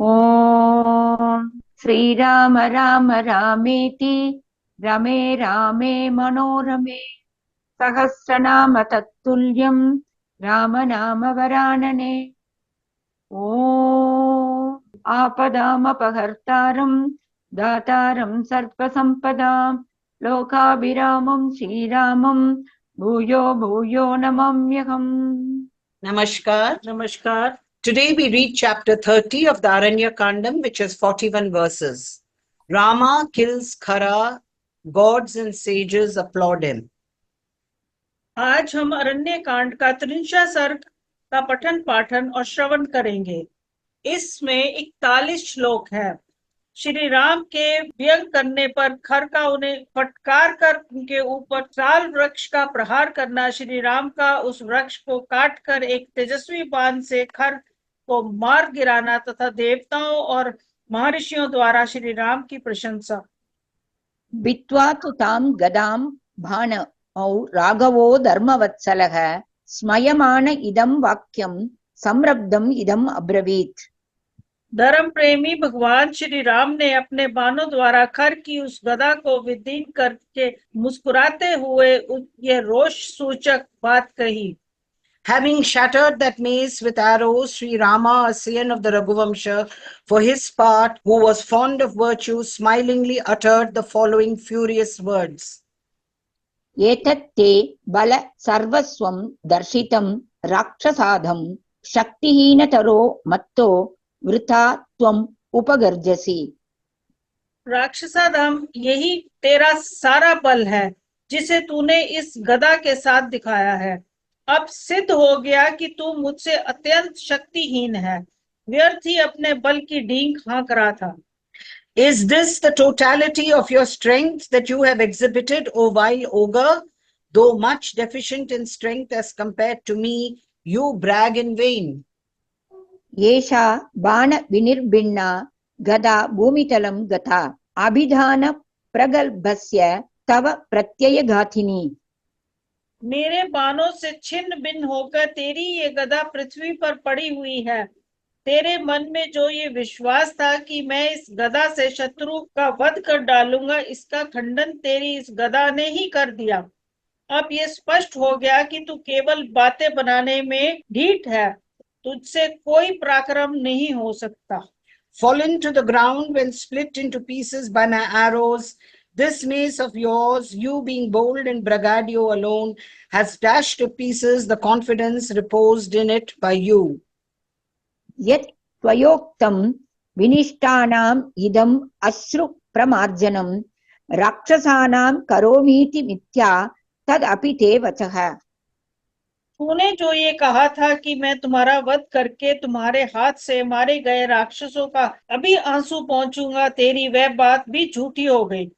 ॐ श्रीराम राम रामेति रमे रामे मनोरमे सहस्रनाम तत्तुल्यं रामनाम वरानने। ॐ आपदामपहर्तारं दातारं सर्वसम्पदां लोकाभिरामं श्रीरामं भूयो भूयो नमाम्यहम्। Namaskar. Namaskar. Today we read chapter 30 of the Aranya Kandam, which is 41 verses. Rama kills Khara, gods and sages applaud him. आज हम अरण्य कांड का 43वां सर्ग का पठन पाठन और श्रवण करेंगे। इसमें 41 श्लोक है। श्री राम के व्यंग करने पर खर का उन्हें फटकार कर उनके ऊपर साल वृक्ष का प्रहार करना, श्री राम का उस वृक्ष को काट कर एक तेजस्वी बाण से खर को मार गिराना तथा देवताओं और महर्षियों द्वारा श्री राम की प्रशंसा। वित्वा तु तां गदां भाणौ राघवो धर्मवत्सलः स्मयमान इदं वाक्यं संरब्धम् इदम् अब्रवीत्। धर्म प्रेमी भगवान श्री राम ने अपने बाणों द्वारा खर की उस गदा को विदीर्ण करके मुस्कुराते हुए यह रोष सूचक बात कही। Having shattered that mace with arrows, Sri Rama, a scion of the Raghuvamsha, for his part, who was fond of virtue, smilingly uttered the following furious words. एतत् ते बल सर्वस्वं दर्शितं राक्षसाधं शक्तिहीनतरो मत्तो वृथा त्वम् उपगर्जसि। राक्षसाधम, यही तेरा सारा बल है जिसे तूने इस गदा के साथ दिखाया है। अब सिद्ध हो गया कि तू मुझसे अत्यंत शक्तिहीन है। व्यर्थ ही अपने बल की डींग हाँक रहा था। Is this the totality of your strength that you have exhibited, O vile ogre? Though much deficient in strength as compared to me, you brag in vain. एषा बाण विनिर्भिन्ना गदा भूमितलं गता अभिधान प्रगल्भस्य तव प्रत्ययघातिनी। मेरे बाणों से छिन्न भिन्न होकर तेरी ये गदा पृथ्वी पर पड़ी हुई है। तेरे मन में जो ये विश्वास था कि मैं इस गदा से शत्रु का वध कर डालूंगा, इसका खंडन तेरी इस गदा ने ही कर दिया। अब ये स्पष्ट हो गया कि तू केवल बातें बनाने में ढीठ है। तुझसे कोई पराक्रम नहीं हो सकता। Fallen to the ground when split into pieces by my arrows, this mace of yours, you being bold and braggadio alone, has dashed to pieces the confidence reposed in it by you. यत् त्वयोक्तं विनिष्टानाम् इदम् अश्रु प्रमार्जनं राक्षसानां करोमीति मिथ्या तदपि ते वचः। तूने जो ये कहा था कि मैं तुम्हारा वध करके तुम्हारे हाथ से मारे गए राक्षसों का अभी आंसू पहुंचूंगा, तेरी वह बात भी झूठी हो गई।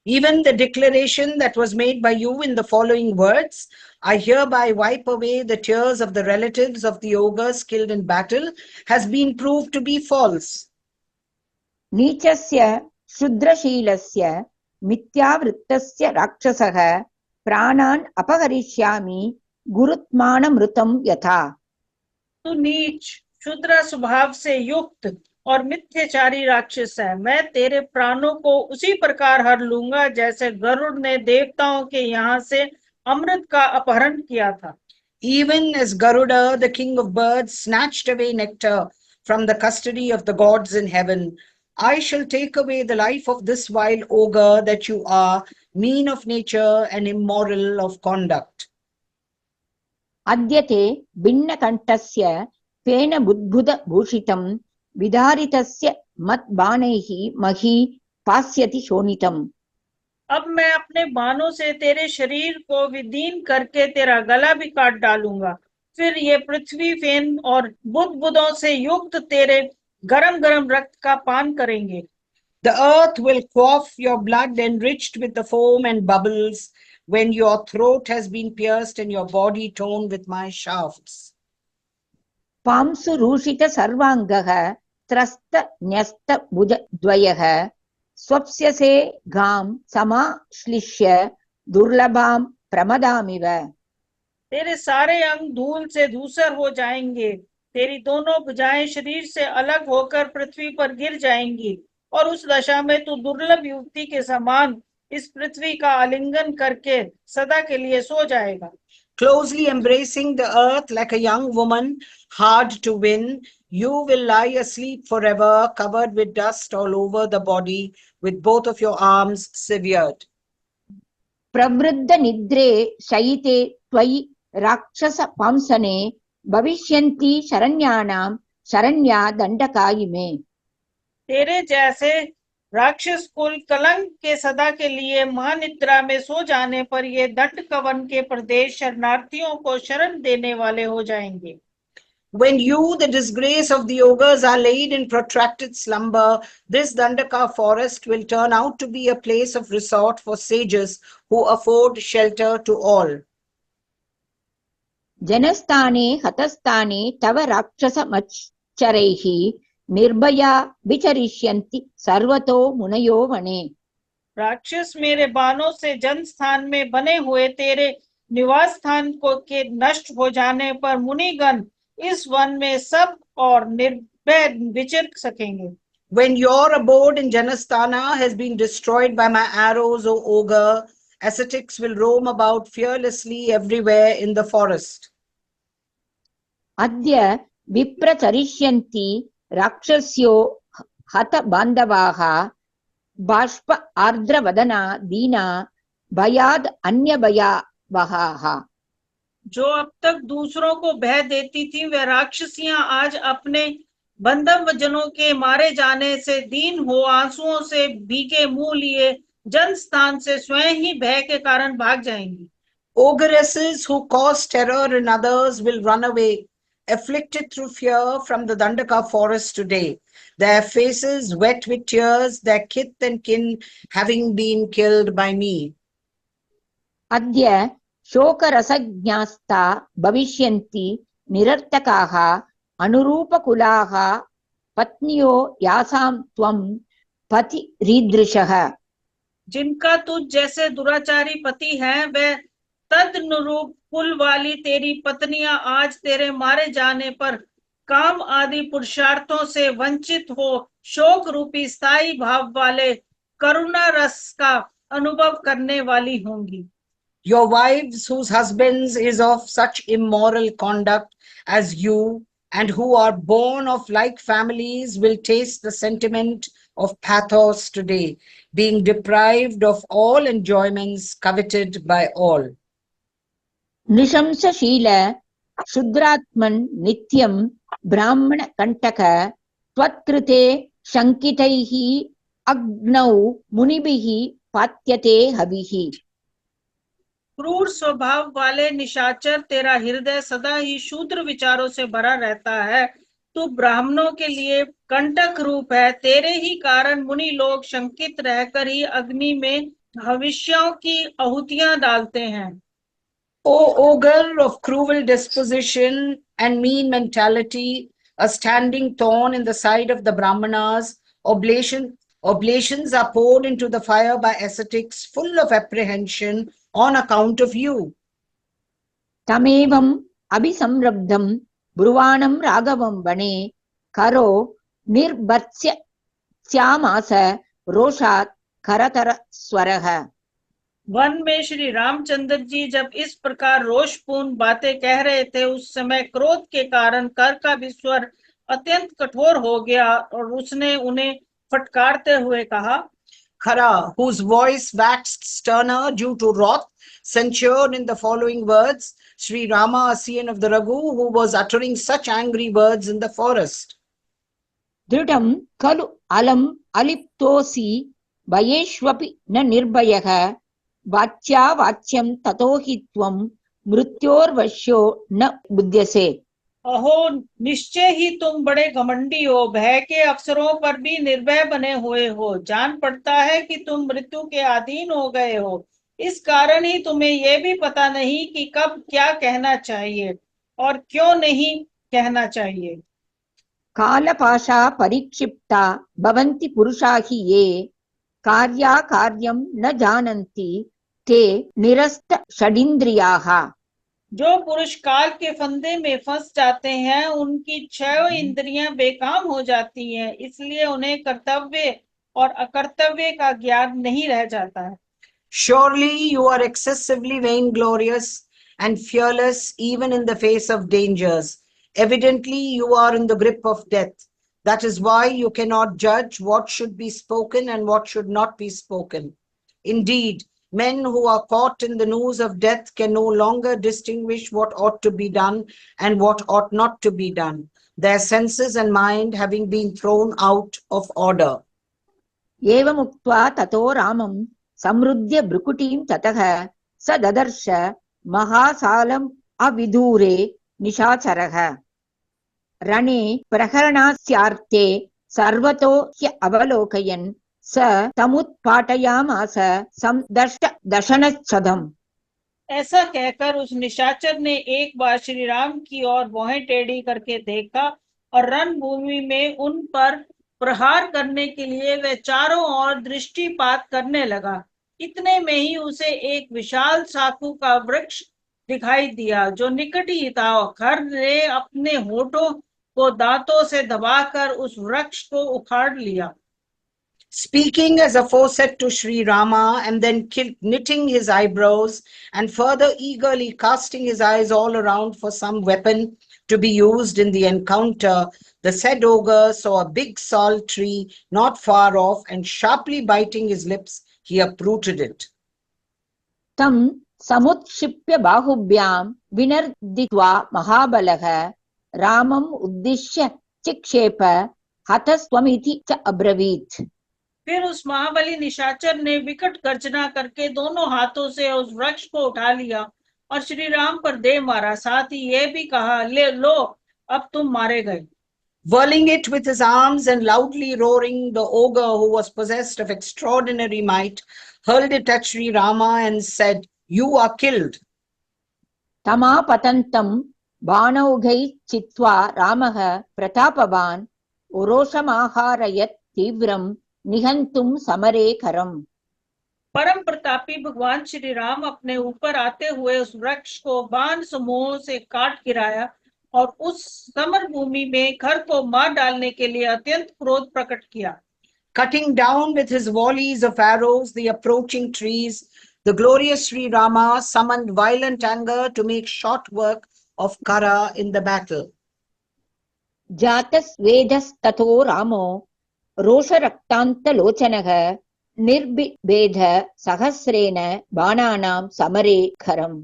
Even the declaration that was made by you in the following words, I hereby wipe away the tears of the relatives of the ogres killed in battle, has been proved to be false. नीचस्य शुद्रशीलस्य मिथ्यावृत्तस्य राक्षसः प्राणान् अपहरिष्यामि गुरुत्मानमृतं यथा। तू नीच शुद्र स्वभाव से युक्त और मिथ्याचारी राक्षस है। मैं तेरे प्राणों को उसी प्रकार हर लूंगा जैसे गरुड़ ने देवताओं के यहाँ से अमृत का अपहरण किया था। Even as Garuda, the king of birds, snatched away nectar from the custody of the gods in heaven, I shall take away the life of this vile ogre that you are, mean of nature and immoral of conduct. अद्यते भिन्नकण्ठस्य फेन बुद्बुद भूषितं विदारितस्य मत्बाणैः मही पास्यति शोणितम्। अब मैं अपने बाणों से तेरे शरीर को विदीर्ण करके तेरा गला भी काट डालूंगा। फिर ये पृथ्वी फेन और बुदबुदों से युक्त तेरे गरम गरम रक्त का पान करेंगे। The earth will quaff your blood enriched with the foam and bubbles when your throat has been pierced and your body torn with my shafts. पांसु रूषित सर्वांगः त्रस्त न्यस्त भुजद्वयः स्वप्स्यसे घाम समाश्लिष्य दुर्लभाम प्रमदामिव। तेरे सारे अंग धूल से धूसर हो जाएंगे। तेरी दोनों भुजाएं शरीर से अलग होकर पृथ्वी पर गिर जाएंगी और उस दशा में तू दुर्लभ युवती के समान इस पृथ्वी का आलिंगन करके सदा के लिए सो जाएगा। Closely embracing the earth like a young woman, hard to win, you will lie asleep forever, covered with dust all over the body, with both of your arms severed. Pravriddha निद्रे शयिते त्वयि राक्षस पांसने भविष्यन्ति शरण्यानां शरण्या दंडका इमे। तेरे जैसे राक्षस कुल कलंक के सदा के लिए महानिद्रा में सो जाने पर ये दंड कवन के प्रदेश शरणार्थियों को शरण देने वाले हो जाएंगे। When you, the disgrace of the ogres, are laid in protracted slumber, this Dandaka forest will turn out to be a place of resort for sages who afford shelter to all. जनस्थाने हतस्थाने तव राक्षस मच्छरैः निर्भया विचरिष्यन्ति सर्वतो मुनयो वने। राक्षस मेरे बाणों से जन स्थान में बने हुए तेरे निवास स्थान को के नष्ट हो जाने पर मुनिगण इस वन में सब और निर्भय विचर सकेंगे। When your abode in Janasthana has been destroyed by my arrows, O ogre, ascetics will roam about fearlessly everywhere in the forest. अद्य विप्रचरिष्यन्ति राक्षस्यो हत बान्धवाः बाष्प आर्द्रवदना दीना भयाद अन्य भयावहाः। जो अब तक दूसरों को भय देती थी वह राक्षसियां आज अपने बंधव जनों के मारे जाने से दीन हो आंसुओं से भीगे मुंह लिए जन स्थान से स्वयं ही भय के कारण भाग जाएंगी। Ogresses who cause terror in others will run away, afflicted through fear from the Dandaka forest today, their faces wet with tears, their kith and kin having been killed by me. अद्य शोकरसज्ञास्ता भविष्यन्ति निरर्थकाः अनुरूपकुलाः पत्न्यो यासां त्वं पतिरीदृशः। जिनका तुझ जैसे दुराचारी पति है वह तदनुरूप कुल वाली तेरी पत्नियां आज तेरे मारे जाने पर काम आदि पुरुषार्थों से वंचित हो शोक रूपी स्थायी भाव वाले करुणा रस का अनुभव करने वाली होंगी। Your wives whose husbands is of such immoral conduct as you and who are born of like families will taste the sentiment of pathos today, being deprived of all enjoyments coveted by all. निशंसशील शुद्रात्मन् नित्यं ब्राह्मण कंटक त्वत्कृते शंकितैः अग्नौ मुनिभिः पात्यते हविः। क्रूर स्वभाव वाले निशाचर तेरा हृदय सदा ही शूद्र विचारों से भरा रहता है। तू ब्राह्मणों के लिए कंटक रूप है, तेरे ही कारण मुनि लोग शंकित रहकर ही अग्नि में भविष्यों की आहुतियां डालते हैं। O ogre of cruel disposition and mean mentality, a standing thorn in the side of the Brahmanas, oblations are poured into the fire by ascetics full of apprehension on account of you. तमेवम् अभिसंरब्धं ब्रुवाणं राघवं वने करो निर्भत्स्य स्यामास रोषात् करतर स्वरः। One में श्री रामचंद्र जी जब इस प्रकार रोषपूर्ण बातें कह रहे थे उस समय क्रोध के कारण कर का भी स्वर अत्यंत कठोर हो गया और उसने उन्हें फटकारते हुए कहा, Khara, whose voice waxed sterner due to wrath, censured in the following words Sri Rama, a son of the Raghu, who was uttering such angry words in the forest. दृढं खलु अलम् अलिप्तोऽसि भयेष्वपि न निर्भयः वाच्या वाच्यं ततो हि त्वं मृत्योर्वश्यो न बुध्यसे। अहो निश्चय ही तुम बड़े घमंडी हो, भय के अवसरों पर भी निर्भय बने हुए हो, जान पड़ता है कि तुम मृत्यु के अधीन हो गए हो, इस कारण ही तुम्हें यह भी पता नहीं कि कब क्या कहना चाहिए और क्यों नहीं कहना चाहिए। कालपाशा परिक्षिप्ता भवन्ति पुरुषा हि ये कार्या कार्यं न जानन्ति ते निरस्त षडिन्द्रियाः। जो पुरुष काल के फंदे में फंस जाते हैं उनकी 6 इंद्रियां बेकाम हो जाती हैं, इसलिए उन्हें कर्तव्य और अकर्तव्य का ज्ञान नहीं रह जाता है। Surely you are excessively vainglorious and fearless even in the face of dangers. Evidently you are in the grip of death. That is why you cannot judge what should be spoken and what should not be spoken. Indeed, men who are caught in the noose of death can no longer distinguish what ought to be done and what ought not to be done, their senses and mind having been thrown out of order. एवमुक्त्वा ततो रामं समृद्ध्य भ्रुकुटीं ततः स ददर्श महासालम् अविदूरे निशाचरः रणे प्रहरणास्यार्थे सर्वतो ह्य अवलोकयन् स तमुत्पाटयामास दशनच्छदम्। ऐसा कहकर उस निशाचर ने एक बार श्री राम की ओर भौहें टेढ़ी करके देखा और रणभूमि में उन पर प्रहार करने के लिए वह चारों ओर दृष्टिपात करने लगा। इतने में ही उसे एक विशाल साखू का वृक्ष दिखाई दिया जो निकट ही था। खर ने अपने होठों को दांतों से दबाकर उस वृक्ष को उखाड़ लिया। Speaking as aforesaid to Sri Rama and then knitting his eyebrows and further eagerly casting his eyes all around for some weapon to be used in the encounter, the said ogre saw a big salt tree not far off and sharply biting his lips, he uprooted it. तं समुत्क्षिप्य बाहुभ्यां विनर्दित्वा महाबलः रामम् उद्दिश्य चिक्षेप हतस्त्वमिति च अब्रवीत्। फिर उस महाबली निशाचर ने विकट गर्जना करके दोनों हाथों से उस वृक्ष को उठा लिया और श्री राम पर दे मारा। साथ ही यह भी कहा, ले लो अब तुम मारे गए। Whirling it with his arms and loudly roaring, the ogre, who was possessed of extraordinary might, hurled it at Sri Rama and said, "You are killed." तमापतन्तं बाणौघैः चित्वा रामः प्रतापवान् उरोषमाहारयत् तीव्रं निहंतुम समरे करम। परम प्रतापी भगवान श्री राम अपने ऊपर आते हुए उस वृक्ष को बाण समूह से काट गिराया और उस समर भूमि में खर को मार डालने के लिए अत्यंत क्रोध प्रकट किया। Cutting down with his volleys of arrows the approaching trees, the glorious Sri Rama summoned violent anger to make short work of Kara in the battle. जातस्वेदस्ततो रामो रोषरक्तान्तलोचनः निर्बिभेद सहस्रेण बाणानां समरे खरम्।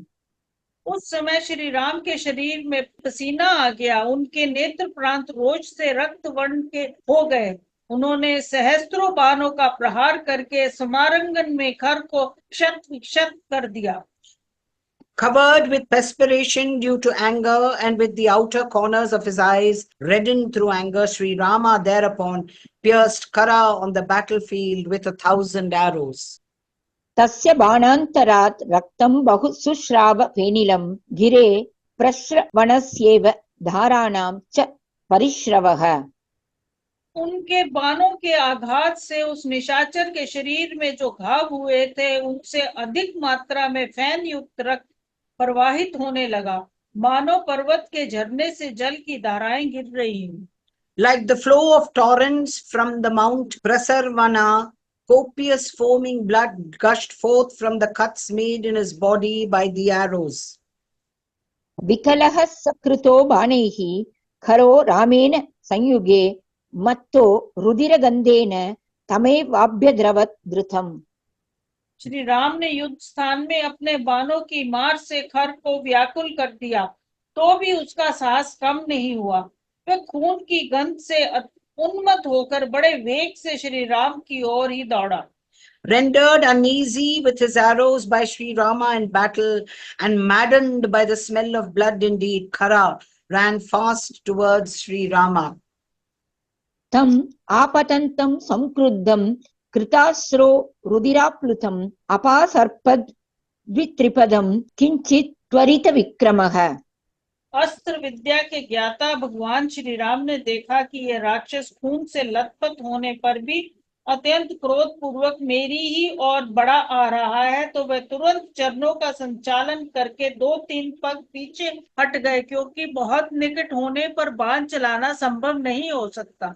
उस समय श्री राम के शरीर में पसीना आ गया, उनके नेत्र प्रांत रोष से रक्त वर्ण के हो गए। उन्होंने सहस्त्रों बाणों का प्रहार करके समारंगन में खर को क्षत विक्षत कर दिया। Covered with perspiration due to anger and with the outer corners of his eyes reddened through anger, Sri Rama thereupon pierced Kara on the battlefield with 1,000 arrows. तस्य बाणान्तरात् रक्तं बहु सुश्राव फेनिलं गिरे प्रश्रवणस्येव धाराणां च परिश्रवः। उनके बाणों के आघात से उस निशाचर के शरीर में जो घाव हुए थे उनसे अधिक मात्रा में फैन युक्त रक्त प्रवाहित होने लगा, मानो पर्वत के झरने से जल की धाराएं गिर रही हैं। Like the flow of torrents from the Mount Prasarvana, copious foaming blood gushed forth from the cuts made in his body by the arrows. विकलः सकृतो बाणैः खरो रामेण संयुगे मत्तो रुधिरगन्धेन तमेवाभ्यद्रवत् धृतम्। श्री राम ने युद्ध स्थान में अपने बाणों की मार से खर को व्याकुल कर दिया, तो भी उसका साहस कम नहीं हुआ। वह खून की गंध से उन्मत्त होकर बड़े वेग से श्री राम की ओर ही दौड़ा। Rendered uneasy with his arrows by Sri Rama in battle and maddened by the smell of blood indeed, Kara ran fast towards Sri Rama. तम आपतन्तं संक्रुद्धं कृतास्रो रुधिराप्लुतम् अपासर्पद् द्वित्रिपदं किंचित त्वरित विक्रमः। अस्त्र विद्या के ज्ञाता भगवान श्री राम ने देखा कि यह राक्षस खून से लथपथ होने पर भी अत्यंत क्रोध पूर्वक मेरी ही ओर बढ़ा आ रहा है, तो वह तुरंत चरणों का संचालन करके 2-3 पग पीछे हट गए, क्योंकि बहुत निकट होने पर बाण चलाना संभव नहीं हो सकता।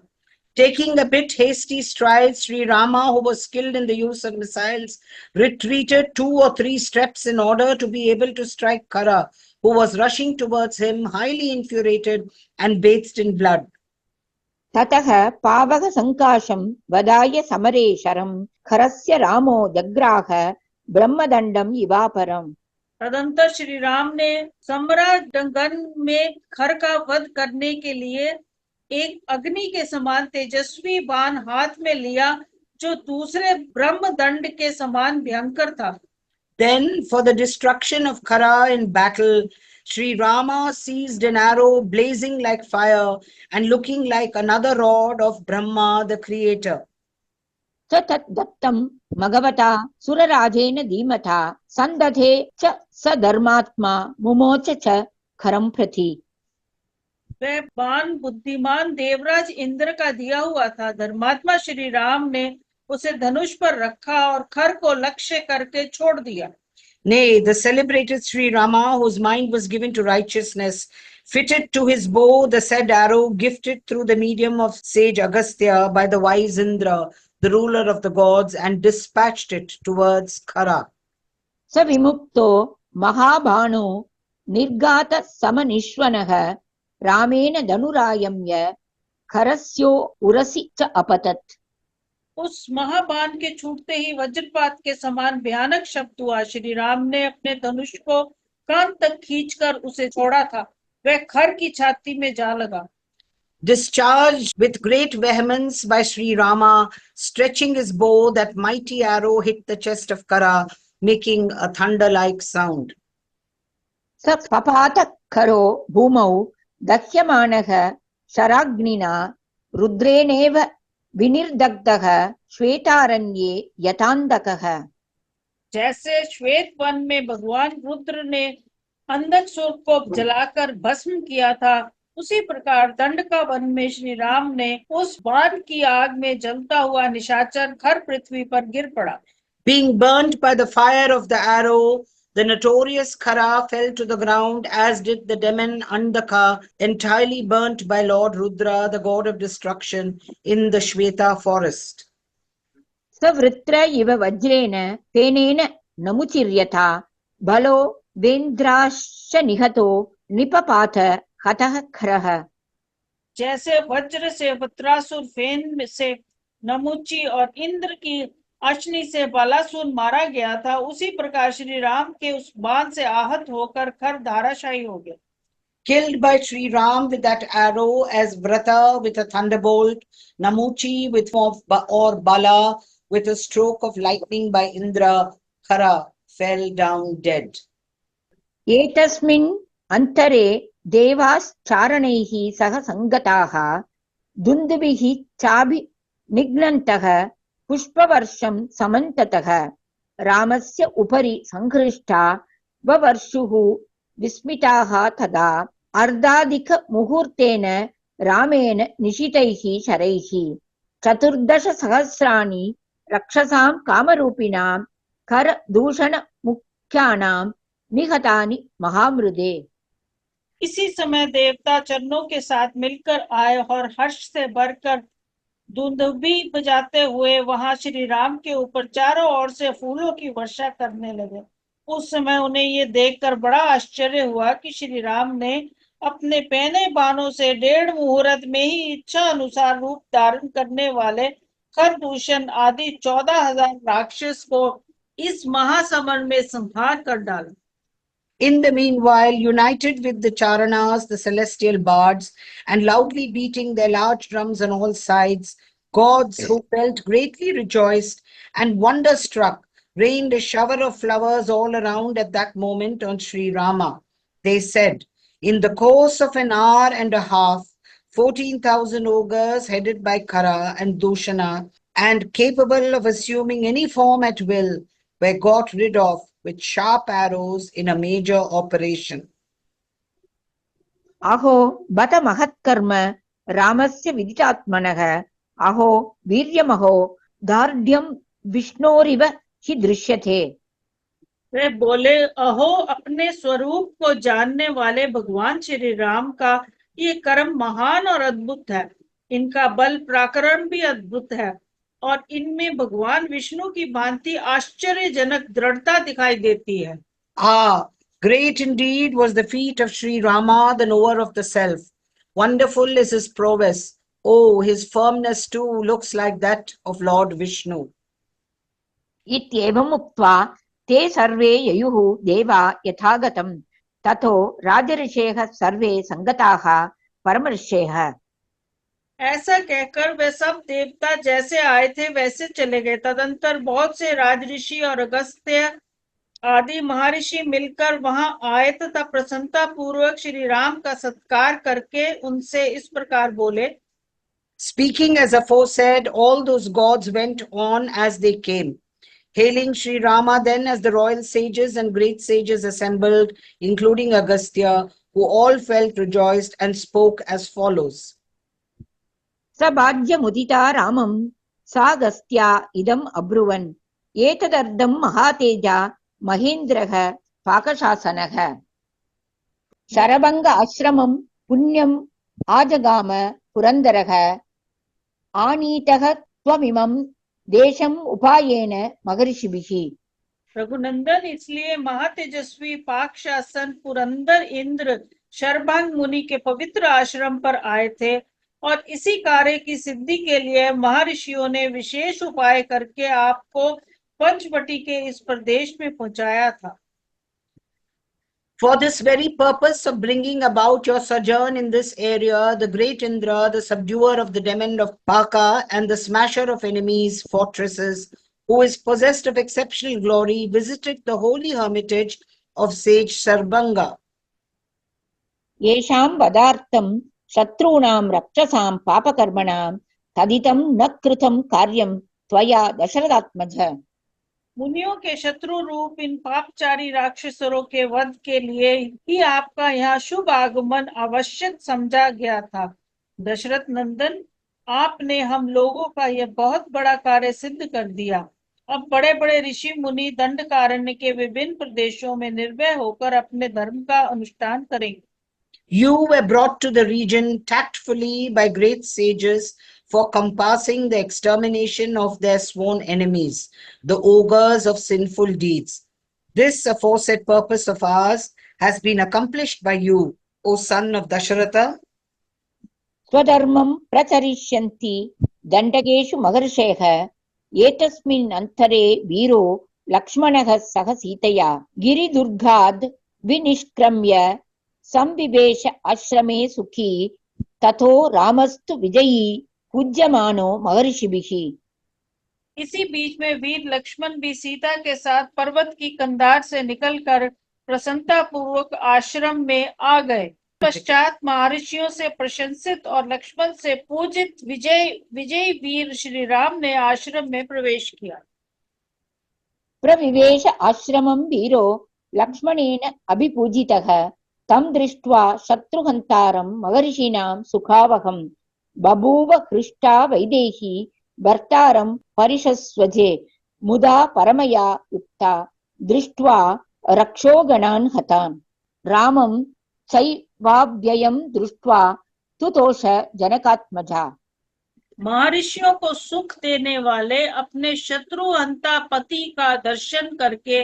Taking a bit hasty strides, Sri Rama, who was skilled in the use of missiles, retreated 2 or 3 steps in order to be able to strike Kara, who was rushing towards him, highly infuriated and bathed in blood. ततः पावक संकाशं वदाय समरे शरं खरस्य रामो जग्राह ब्रह्मदंडम इवापरम। तदंतर श्री राम ने सम्राटगण में खर का वध करने के लिए एक अग्नि के समान तेजस्वी बाण हाथ में लिया, जो दूसरे ब्रह्मदंड के समान भयंकर था। Then, for the destruction of Kara in battle, Sri Rama seized an arrow blazing like fire and looking like another rod of Brahma, the creator. स तत् दत्तं मघवता सुरराजेन धीमता संदधे च स धर्मात्मा मुमोच च खरं प्रति। वह बाण बुद्धिमान देवराज इंद्र का दिया हुआ था। धर्मात्मा श्री राम ने उसे धनुष पर रखा और खर को लक्ष्य करके छोड़ दिया। Nay, the celebrated Sri Rama, whose mind was given to righteousness, fitted to his bow the said arrow gifted through the medium of sage Agastya by the wise Indra, the ruler of the gods, and dispatched it towards Khara. स विमुक्तो महाबाणो निर्घात समनिश्वनः रामेण धनुरायम्य खरस्यो उरसि च अपतत्। उस महाबाण के छूटते ही वज्रपात के समान भयानक शब्द हुआ। श्री राम ने अपने धनुष को कान तक खींचकर उसे छोड़ा था, वह खर की छाती में जा लगा। Discharged with great vehemence by Sri Rama, stretching his bow, that mighty arrow hit the chest of Kara, making a thunder-like sound. स पपात खरो भूमौ दह्यमानः शराग्निना रुद्रेणेव विनिर्दग्धः श्वेतारण्ये यथान्धकः। जैसे श्वेत वन में भगवान रुद्र ने अंधकसूर को जलाकर भस्म किया था, उसी प्रकार दंडका वन में श्री राम ने उस बाण की आग में जलता हुआ निशाचर खर पृथ्वी पर गिर पड़ा। Being burnt by the fire of the arrow, the notorious Khara fell to the ground, as did the demon Andhaka, entirely burnt by Lord Rudra, the god of destruction, in the Shweta forest. स वृत्र इव वज्रेण तेनेन नमुचिर्यथा बलो वेन्द्राश्च निहतो निपपात हतः खरः। जैसे वज्र से वज्रासुर फेन से नमुची और इंद्र की अश्नि से बालासुर मारा गया था, उसी प्रकार श्री राम के उस बाण से आहत होकर खर धाराशायी हो गया। Killed by Sri Ram with that arrow, as Vrata with a thunderbolt, Namuchi with or Bala with a stroke of lightning by Indra, Khara fell down dead. एतस्मिन् अन्तरे देवाश्चारणैः सह संगताः दुन्दुभिः चाभिनिघ्नन्तः पुष्पवर्षं समन्ततः रामस्य उपरि संहृष्टा ववर्षुः विस्मिताः तदा अर्धाधिकमुहूर्तेन रामेण निशितैः शरैः 14,000 रक्षसां कामरूपिणां करदूषणमुख्यानां निहतानि महामृदे। इसी समय देवता चरणों के साथ मिलकर आए और हर्ष से भरकर दुंदुभी बजाते हुए वहां श्री राम के ऊपर चारों ओर से फूलों की वर्षा करने लगे। उस समय उन्हें ये देखकर बड़ा आश्चर्य हुआ कि श्री राम ने अपने पहने बाणों से 1.5 मुहूर्त में ही इच्छा अनुसार रूप धारण करने वाले खरदूषण आदि 14,000 राक्षस को इस महासमर में संहार कर डाला। In the meanwhile, united with the Charanas, the celestial bards, and loudly beating their large drums on all sides, gods who felt greatly rejoiced and wonderstruck rained a shower of flowers all around at that moment on Sri Rama. They said, in the course of an hour and a half, 14,000 ogres headed by Khara and Dushana and capable of assuming any form at will were got rid of with sharp arrows in a major operation. अहो बत महत्कर्म रामस्य विदितात्मनः अहो वीर्यमहो दार्ढ्यं विष्णोरिव हि दृश्यते। वे बोले, अहो अपने स्वरूप को जानने वाले भगवान श्री राम का ये कर्म महान और अद्भुत है। इनका बल पराक्रम भी अद्भुत है और इनमें भगवान विष्णु की भांति आश्चर्यजनक दृढ़ता दिखाई देती है। Ah, great indeed was the feat of Sri Rama, the knower of the self. Wonderful is his prowess. Oh, his firmness too looks like that of Lord Vishnu. इत्येवम् उक्त्वा ते सर्वे ययुः देवा यथागतं ततो राजऋषयः सर्वे संगताः परमऋषयः। ऐसा कहकर वे सब देवता जैसे आए थे वैसे चले गए। तदंतर बहुत से राजऋषि और अगस्त्य आदि महर्षि मिलकर वहां आए तथा प्रसन्नता पूर्वक श्री राम का सत्कार करके उनसे इस प्रकार बोले। Speaking as aforesaid, all those gods went on as they came. Hailing Sri Rama then as the royal sages and great sages assembled, including Agastya, who all felt rejoiced and spoke as follows. सभाज्यमुदिता रामं सागस्त्या इदम् अब्रुवन् एतदर्थं महातेजा महेन्द्रः पाकशासनः। शरभंग आश्रमं पुण्यम् आजगाम पुरन्दरः आनीतः त्वमिमं देशम् उपायेन महर्षिभिः। रघुनंदन इसलिए महातेजस्वी पाक शासन पुरंदर इंद्र शरभंग मुनि के पवित्र आश्रम पर आए थे और इसी कार्य की सिद्धि के लिए महर्षियों ने विशेष उपाय करके आपको पंचवटी के इस प्रदेश में पहुंचाया था। For this very purpose of bringing about your sojourn in this area, the great Indra, the subduer of the demon of Paka and the smasher of enemies' fortresses, who is possessed of exceptional glory, visited the holy hermitage of sage Sarbanga. येषां वदार्थं शत्रूणां रक्षसां पापकर्मणां तदितं न कृतं कार्यं त्वया दशरथात्मज। मुनियों के शत्रु रूप इन पापचारी राक्षसों के वध के लिए ही आपका यहाँ शुभ आगमन आवश्यक समझा गया था। दशरथ नंदन, आपने हम लोगों का यह बहुत बड़ा कार्य सिद्ध कर दिया। अब बड़े बड़े ऋषि मुनि दंडकारण्य के विभिन्न प्रदेशों में निर्भय होकर अपने धर्म का अनुष्ठान करेंगे। You were brought to the region tactfully by great sages for compassing the extermination of their sworn enemies, the ogres of sinful deeds. This aforesaid purpose of ours has been accomplished by you, O son of Dasharatha. स्वधर्मं प्रचरिष्यन्ति दण्डकेषु महर्षयः एतस्मिन् अन्तरे वीरो लक्ष्मणः सह सीतया गिरिदुर्गाद् विनिष्क्रम्य संविवेश आश्रमे सुखी ततो रामस्तु विजयी पूज्यमानो महर्षिभिः। इसी बीच में वीर लक्ष्मण भी सीता के साथ पर्वत की कंधार से निकलकर प्रसन्नता पूर्वक आश्रम में आ गए। पश्चात महर्षियों से प्रशंसित और लक्ष्मण से पूजित विजयी वीर श्री राम ने आश्रम में प्रवेश किया। प्रविवेश आश्रमं वीरो लक्ष्मणेन अभिपूजितः तं दृष्ट्वा शत्रुहन्तारं महर्षीणां सुखावहं बभूव हृष्टा वैदेही भर्तारं परिशस्वजे मुदा परमया युक्ता दृष्ट्वा रक्षोगणान् हतान् रामं चैवाव्ययं दृष्ट्वा तुतोष जनकात्मजा। महर्षियों को सुख देने वाले अपने शत्रुहंता पति का दर्शन करके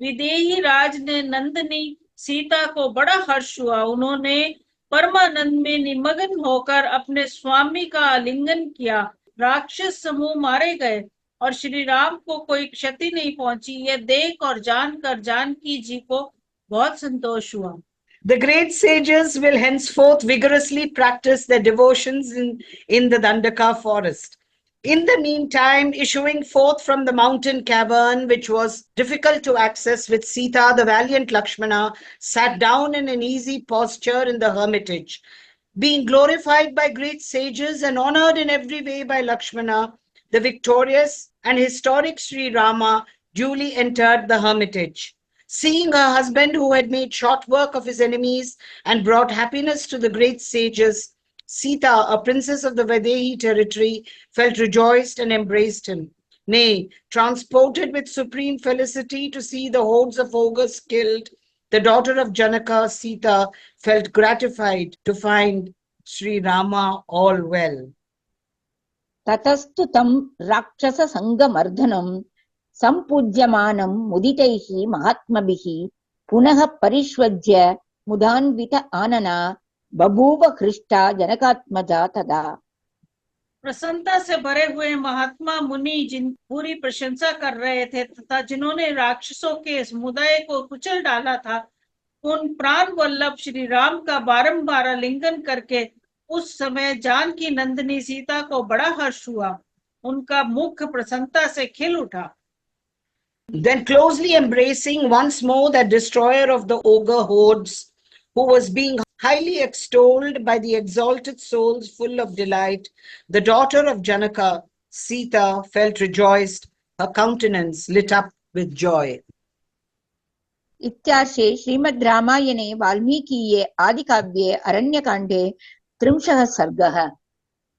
विदेही राज ने नंदिनी सीता को बड़ा हर्ष हुआ। उन्होंने परमानंद में निमग्न होकर अपने स्वामी का आलिंगन किया। राक्षस समूह मारे गए और श्री राम को कोई क्षति नहीं पहुंची। यह देख और जानकर जानकी जी को बहुत संतोष हुआ। The great sages will henceforth vigorously practice their devotions in the Dandaka forest. In the meantime, issuing forth from the mountain cavern, which was difficult to access with Sita, the valiant Lakshmana sat down in an easy posture in the hermitage. Being glorified by great sages and honored in every way by Lakshmana, the victorious and historic Sri Rama duly entered the hermitage. Seeing her husband who had made short work of his enemies and brought happiness to the great sages, Sita, a princess of the Vaidehi territory, felt rejoiced and embraced him. Nay, transported with supreme felicity to see the hordes of ogres killed, the daughter of Janaka, Sita, felt gratified to find Sri Rama all well. ततस्तु तं राक्षससङ्गमर्दनं सम्पूज्यमानं मुदितैः महात्मभिः पुनः परिष्वज्य मुदान्वित आनना बभूव हृष्टा जनकात्मजा तदा। प्रसन्नता से भरे हुए महात्मा मुनि जिन पूरी प्रशंसा कर रहे थे तथा जिन्होंने राक्षसों के समुदाय को कुचल डाला था, उन प्राण वल्लभ श्री राम का बारंबार आलिंगन करके उस समय जानकी नंदिनी सीता को बड़ा हर्ष हुआ। उनका मुख प्रसन्नता से खिल उठा। Then closely embracing once more that destroyer of the ogre hordes, who was being highly extolled by the exalted souls full of delight, the daughter of Janaka, Sita, felt rejoiced, her countenance lit up with joy. इत्यार्षे श्रीमद् रामायणे वाल्मीकीये आदिकाव्ये अरण्यकाण्डे 30 सर्गः।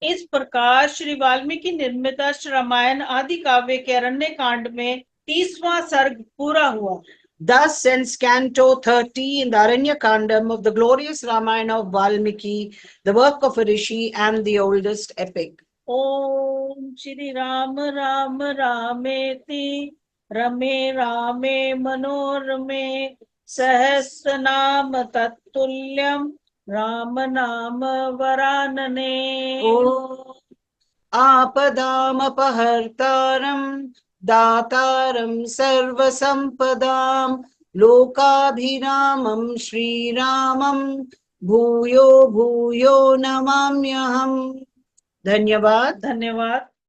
इस प्रकार श्री वाल्मीकि निर्मित रामायण आदि काव्य के अरण्य कांड में 30वां सर्ग पूरा हुआ। Thus ends Canto 30 in the Aranya Kandam of the glorious Ramayana of Valmiki, the work of a rishi and the oldest epic. ओम श्री राम राम रामेति रमे रामे मनोरमे सहस्रनाम तत्तुल्यम राम नाम वरानने। आपदामपहर्तारं दातारं सर्वसंपदां लोकाभिरामं श्रीरामं भूयो भूयो नमाम्यहम्। धन्यवाद। धन्यवाद।